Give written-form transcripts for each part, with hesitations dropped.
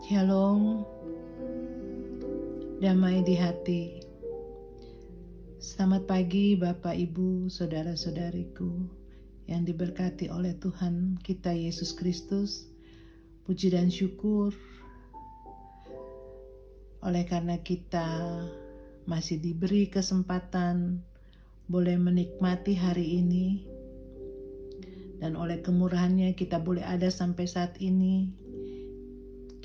Shalom, damai di hati. Selamat pagi Bapak, Ibu, Saudara-saudariku yang diberkati oleh Tuhan kita Yesus Kristus. Puji dan syukur oleh karena kita masih diberi kesempatan boleh menikmati hari ini, dan oleh kemurahannya kita boleh ada sampai saat ini.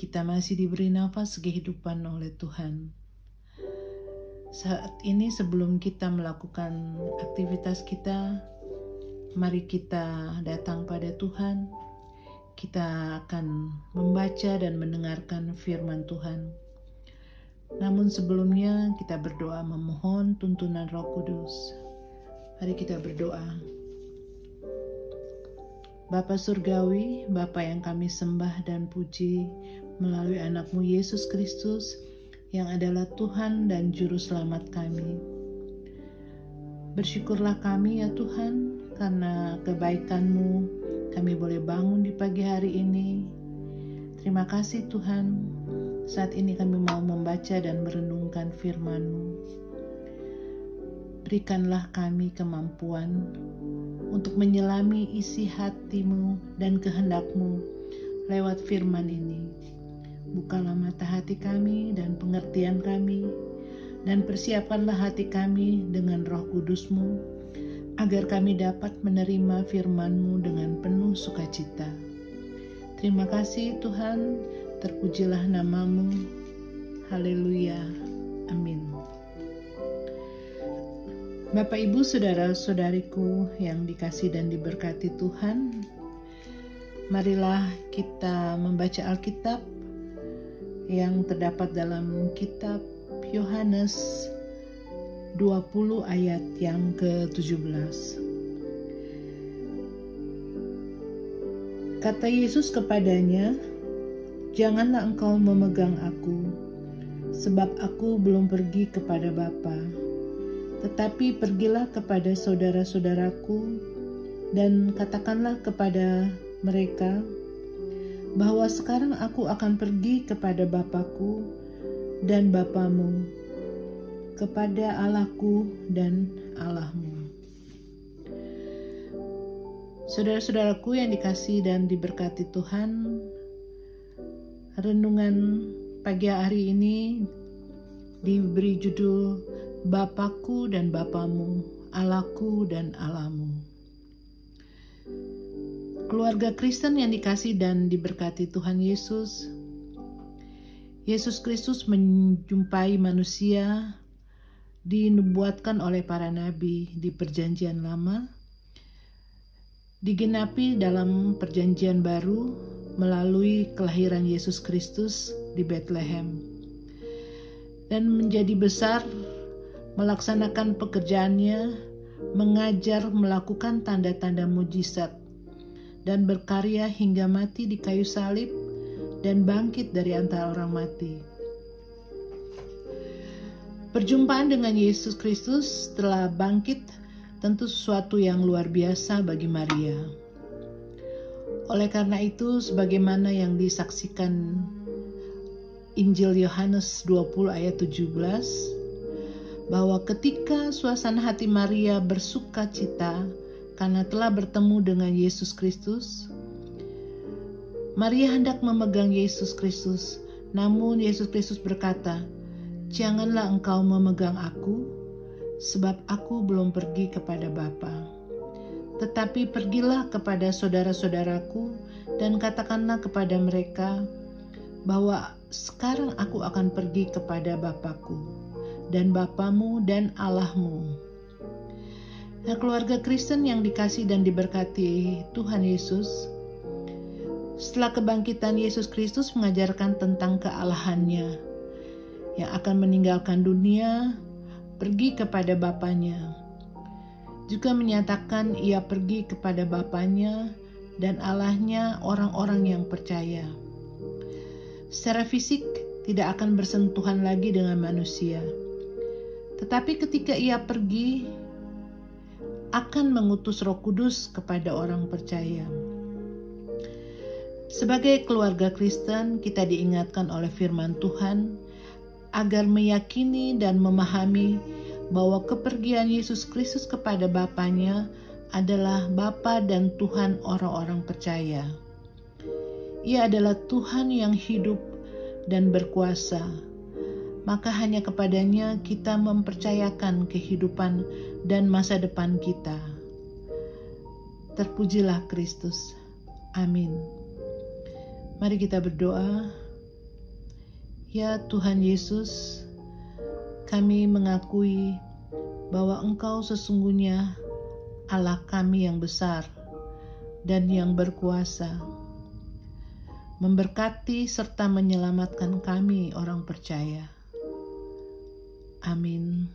Kita masih diberi nafas kehidupan oleh Tuhan. Saat ini sebelum kita melakukan aktivitas kita, mari kita datang pada Tuhan. Kita akan membaca dan mendengarkan firman Tuhan. Namun sebelumnya kita berdoa memohon tuntunan Roh Kudus. Mari kita berdoa. Bapa Surgawi, Bapa yang kami sembah dan puji melalui anak-Mu Yesus Kristus yang adalah Tuhan dan Juru Selamat kami. Bersyukurlah kami ya Tuhan, karena kebaikan-Mu kami boleh bangun di pagi hari ini. Terima kasih Tuhan, saat ini kami mau membaca dan merenungkan firman-Mu. Berikanlah kami kemampuan untuk menyelami isi hati-Mu dan kehendak-Mu lewat firman ini. Bukalah mata hati kami dan pengertian kami, dan persiapkanlah hati kami dengan Roh Kudus-Mu, agar kami dapat menerima firman-Mu dengan penuh sukacita. Terima kasih Tuhan, terpujilah nama-Mu. Haleluya. Amin. Bapak, Ibu, Saudara-saudariku yang dikasih dan diberkati Tuhan, marilah kita membaca Alkitab yang terdapat dalam kitab Yohanes 20 ayat yang ke-17. Kata Yesus kepadanya, "Janganlah engkau memegang aku, sebab aku belum pergi kepada Bapa. Tetapi pergilah kepada saudara-saudaraku dan katakanlah kepada mereka bahwa sekarang aku akan pergi kepada Bapakku dan Bapamu, kepada Allahku dan Allahmu." Saudara-saudaraku yang dikasihi dan diberkati Tuhan, renungan pagi hari ini diberi judul Bapakku dan Bapamu, Allahku dan Allahmu. Keluarga Kristen yang dikasihi dan diberkati Tuhan Yesus, Yesus Kristus menjumpai manusia dinubuatkan oleh para nabi di Perjanjian Lama, digenapi dalam Perjanjian Baru melalui kelahiran Yesus Kristus di Bethlehem, dan menjadi besar melaksanakan pekerjaannya, mengajar, melakukan tanda-tanda mujizat, dan berkarya hingga mati di kayu salib dan bangkit dari antara orang mati. Perjumpaan dengan Yesus Kristus setelah bangkit tentu sesuatu yang luar biasa bagi Maria. Oleh karena itu, sebagaimana yang disaksikan Injil Yohanes 20 ayat 17, bahwa ketika suasana hati Maria bersuka cita karena telah bertemu dengan Yesus Kristus, Maria hendak memegang Yesus Kristus. Namun Yesus Kristus berkata, "Janganlah engkau memegang aku, sebab aku belum pergi kepada Bapa. Tetapi pergilah kepada saudara-saudaraku dan katakanlah kepada mereka bahwa sekarang aku akan pergi kepada Bapakku dan Bapamu dan Allahmu." Nah, keluarga Kristen yang dikasihi dan diberkati Tuhan Yesus, setelah kebangkitan Yesus Kristus mengajarkan tentang kealahannya yang akan meninggalkan dunia, pergi kepada Bapanya. Juga menyatakan ia pergi kepada Bapanya dan Allahnya orang-orang yang percaya. Secara fisik tidak akan bersentuhan lagi dengan manusia. Tetapi ketika ia pergi, akan mengutus Roh Kudus kepada orang percaya. Sebagai keluarga Kristen, kita diingatkan oleh firman Tuhan agar meyakini dan memahami bahwa kepergian Yesus Kristus kepada Bapanya adalah Bapa dan Tuhan orang-orang percaya. Ia adalah Tuhan yang hidup dan berkuasa, maka hanya kepadanya kita mempercayakan kehidupan dan masa depan kita. Terpujilah Kristus. Amin. Mari kita berdoa. Ya Tuhan Yesus, kami mengakui bahwa Engkau sesungguhnya Allah kami yang besar dan yang berkuasa, memberkati serta menyelamatkan kami orang percaya. Amin.